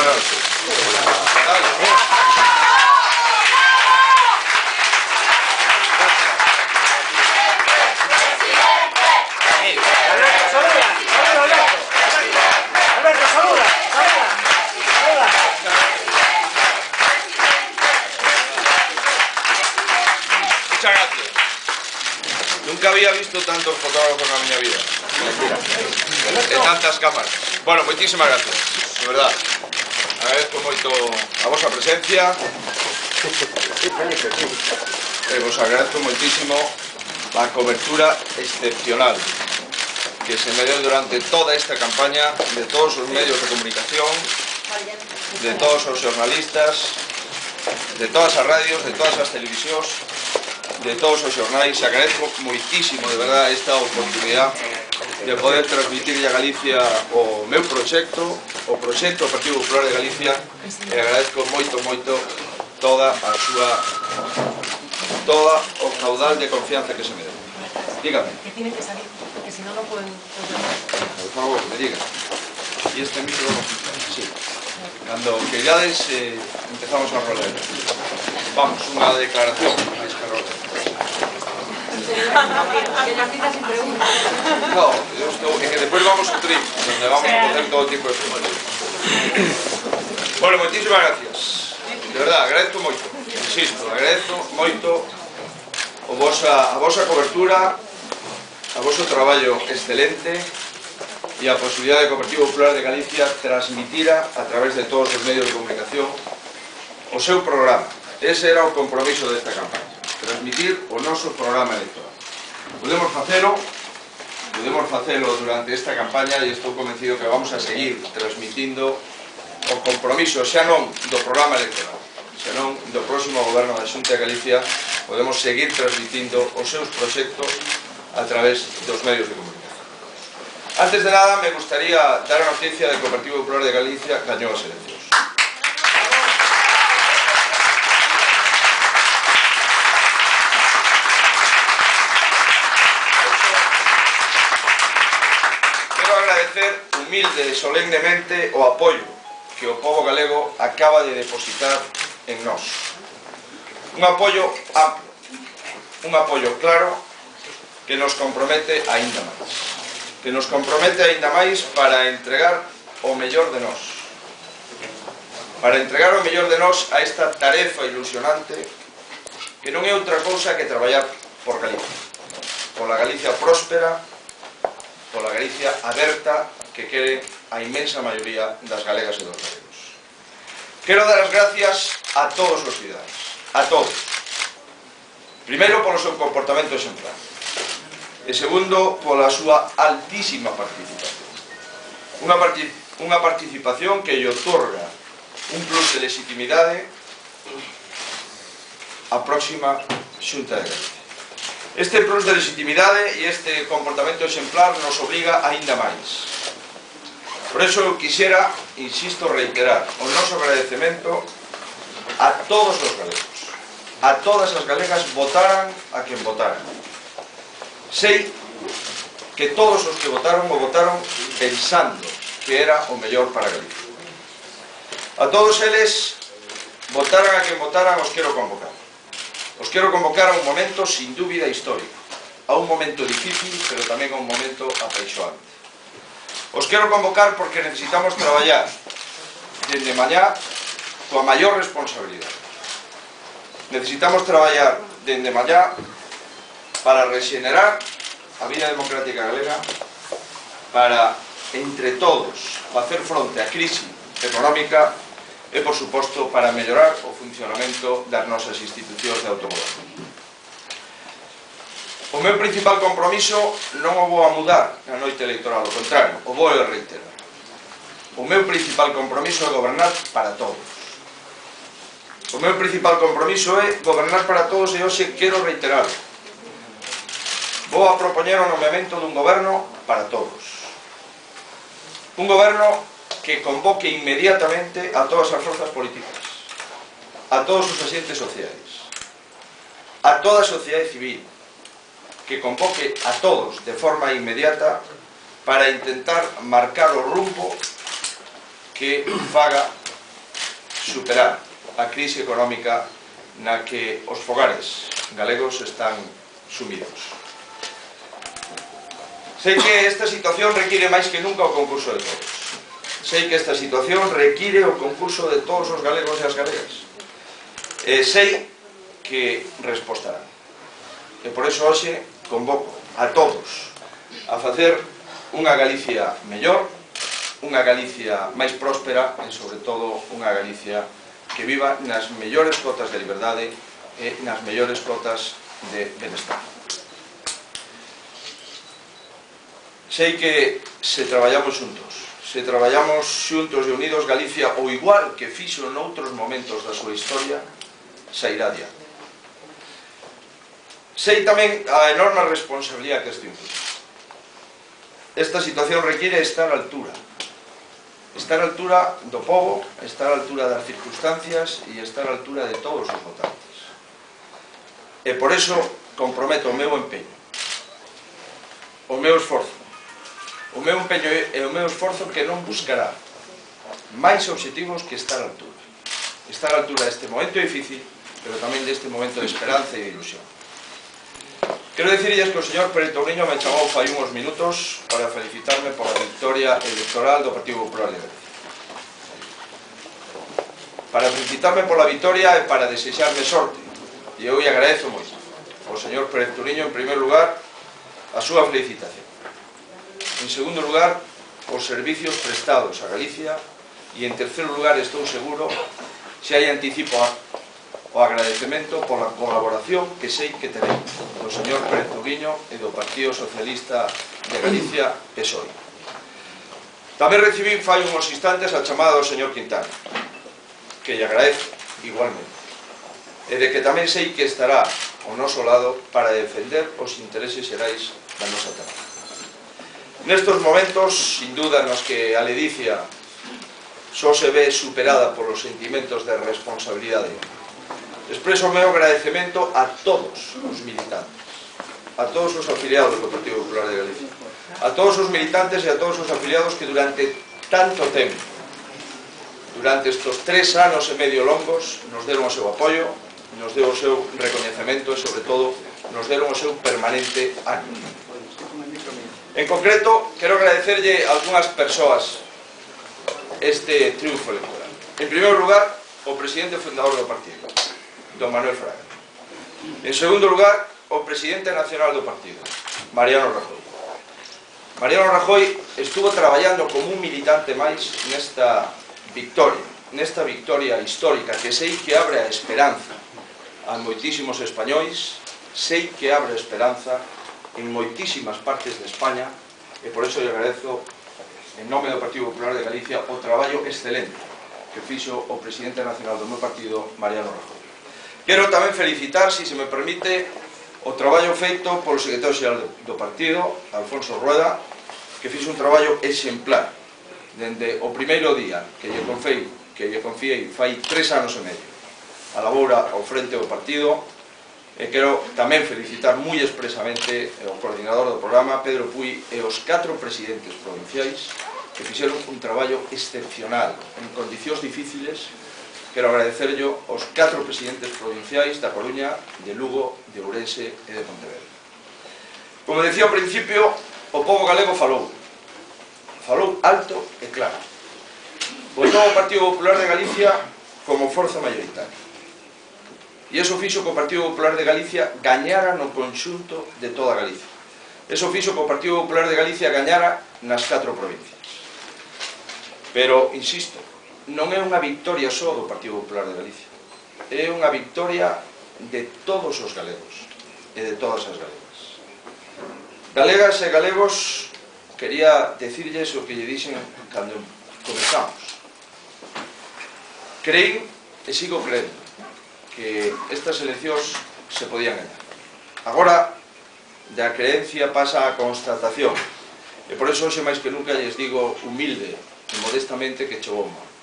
buenas noches. Muchas gracias. Nunca había visto tantos fotógrafos en mi vida. De tantas cámaras. Bueno, moitísimas gracias, de verdad. Agradezco moito a vosa presencia. Vos agradezco moitísimo a cobertura excepcional que se me deu durante toda esta campaña de todos os medios de comunicación, de todos os xornalistas, de todas as radios, de todas as televisións, de todos os xornais. Agradezco moitísimo, de verdad, esta oportunidade de poder transmitirlle a Galicia o meu proxecto, o proxecto do Partido Popular de Galicia, e agradezco moito todo o caudal de confianza que se me deu. Dígame. Que tienen que salir, porque si no, no pueden... Por favor, me diga. Y este micro, sí. Cuando queridades, empezamos a rolar. Vamos, unha declaración máis que rolar. Que la cita sin preguntas. No, es que después vamos a trim, donde vamos a poner todo tipo de preguntas. Bueno, moitísimas gracias. De verdad, agradezco moito. Insisto, agradezco moito a vosa cobertura, a voso traballo excelente e a posibilidade de Cooperativa Popular de Galicia transmitira a través de todos os medios de comunicación o seu programa. Ese era o compromiso desta campaña, transmitir o noso programa electoral. Podemos facelo durante esta campaña e estou convencido que vamos a seguir transmitindo o compromiso xa non do programa electoral, xa non do próximo goberno da Xunta de Galicia. Podemos seguir transmitindo os seus proxectos a través dos medios de comunicación. Antes de nada, me gustaría dar a noticia de que o Partido Popular de Galicia gañou as eleccións. Quero agradecer humilde e solemnemente o apoio que o pobo galego acaba de depositar en nós. Un apoio amplo, un apoio claro que nos compromete aínda máis, para entregar o mellor de nós. Para entregar o mellor de nós a esta tarefa ilusionante que non é outra cousa que traballar por Galicia. Pola Galicia próspera, pola Galicia aberta que quere a inmensa maioría das galegas e dos galegos. Quero dar as gracias a todos os cidadáns, a todos. Primeiro, polo seu comportamento exemplar. E segundo, pola súa altísima participación. Unha participación que lle otorga un plus de legitimidade á próxima Xunta de Galicia. Este plus de legitimidade e este comportamento exemplar nos obriga aínda máis. Por iso eu quixera, insisto, reiterar o noso agradecemento a todos os galegos, a todas as galegas, votaran a quen votaran. Sei que todos os que votaron o votaron pensando que era o mellor para Galicia. A todos eles, votaran a quen votaran, os quero convocar. Os quero convocar a un momento sin dúbida histórico, a un momento difícil, pero tamén a un momento apaixoante. Os quero convocar porque necesitamos traballar dende mañá coa maior responsabilidade. Necesitamos traballar dende mañá para rexenerar a vida democrática galega, para, entre todos, facer fronte á crise económica e, por suposto, para mellorar o funcionamento das nosas institucións de autogoberno. O meu principal compromiso non o vou a mudar na noite electoral, ao contrario, o vou a reiterar. O meu principal compromiso é gobernar para todos. O meu principal compromiso é gobernar para todos e hoxe quero reiterar. Vou a propoñer o nomeamento dun goberno para todos. Un goberno que convoque inmediatamente a todas as forzas políticas, a todos os agentes sociais, a toda a sociedade civil, que convoque a todos de forma inmediata para intentar marcar o rumbo que faga superar a crise económica na que os fogares galegos están sumidos. Sei que esta situación require máis que nunca o concurso de todos. Sei que esta situación require o concurso de todos os galegos e as galegas. Sei que respostarán. E por eso hoxe convoco a todos a facer unha Galicia mellor, unha Galicia máis próspera e, sobre todo, unha Galicia que viva nas mellores cotas de liberdade e nas mellores cotas de benestar. Sei que se traballamos xuntos e unidos, Galicia, ao igual que fixo noutros momentos da súa historia, sairá adiante. Sei tamén a enorme responsabilidade que isto implica. Esta situación require estar á altura. Estar á altura do pobo, estar á altura das circunstancias e estar á altura de todos os votantes. E por eso comprometo o meu empeño, o meu esforzo, o meu empeño e o meu esforzo que non buscará máis obxectivos que estar á altura. Estar á altura deste momento difícil, pero tamén deste momento de esperanza e de ilusión. Quero dicirles que o señor Pérez Touriño me chamou fai uns minutos para felicitarme pola victoria electoral do Partido Popular de Galicia. Para felicitarme pola victoria e para desexarme sorte. E eu lle agradezo moito ao señor Pérez Touriño, en primeiro lugar, a súa felicitación. En segundo lugar, os servicios prestados a Galicia. E en terceiro lugar, estou seguro, se hai anticipo o agradecemento pola colaboración que sei que teremos do señor Pérez Touriño e do Partido Socialista de Galicia, PSOE. Tamén recibí fai uns instantes a chamada do señor Quintana, que lle agradezo igualmente, e de que tamén sei que estará ao noso lado para defender os intereses xerais da nosa terra. Nestos momentos, sin duda, nos que a ledicia só se ve superada polos sentimentos de responsabilidade, expreso o meu agradecemento a todos os militantes, a todos os afiliados do Partido Popular de Galicia, a todos os militantes e a todos os afiliados que durante tanto tempo, durante estes 3 anos e medio longos, nos deron o seu apoio, nos deu o seu recoñecemento e, sobre todo, nos deron o seu permanente ánimo. En concreto, quero agradecerlle a algunhas persoas este triunfo electoral. En primeiro lugar, o presidente fundador do partido, don Manuel Fraga. En segundo lugar, o presidente nacional do partido, Mariano Rajoy. Mariano Rajoy estuvo traballando como un militante máis nesta victoria histórica que sei que abre a esperanza a moitísimos españois, sei que abre a esperanza en moitísimas partes de España e por iso lle agradezo en nome do Partido Popular de Galicia o traballo excelente que fixo o presidente nacional do meu partido, Mariano Rajoy. Quero tamén felicitar, se me permite, o traballo feito polo secretario xeral do partido, Alfonso Rueda, que fixo un traballo exemplar dende o primeiro día que lle confiei fai 3 anos e medio a laboura ao frente do partido. E quero tamén felicitar moi expresamente o coordinador do programa, Pedro Puy, e os 4 presidentes provinciais que fixeron un traballo excepcional en condicións difíciles. Quero agradecerlle aos 4 presidentes provinciais da Coruña, de Lugo, de Ourense e de Pontevedra. Como decía ao principio, o pobo galego falou alto e claro. Votou o Partido Popular de Galicia como forza mayoritaria. E iso fixo que o Partido Popular de Galicia gañara no conxunto de toda Galicia. Iso fixo que o Partido Popular de Galicia gañara nas 4 provincias. Pero, insisto, non é unha victoria só do Partido Popular de Galicia. É unha victoria de todos os galegos e de todas as galegas. Galegas e galegos, quería decirlles o que lle dixen cando comenzamos. Creí e sigo creendo que estas eleccións se podían gañar. Agora, da creencia pasa a constatación. E por eso, hoxe máis que nunca, lles digo humilde e modestamente que chegou o momento.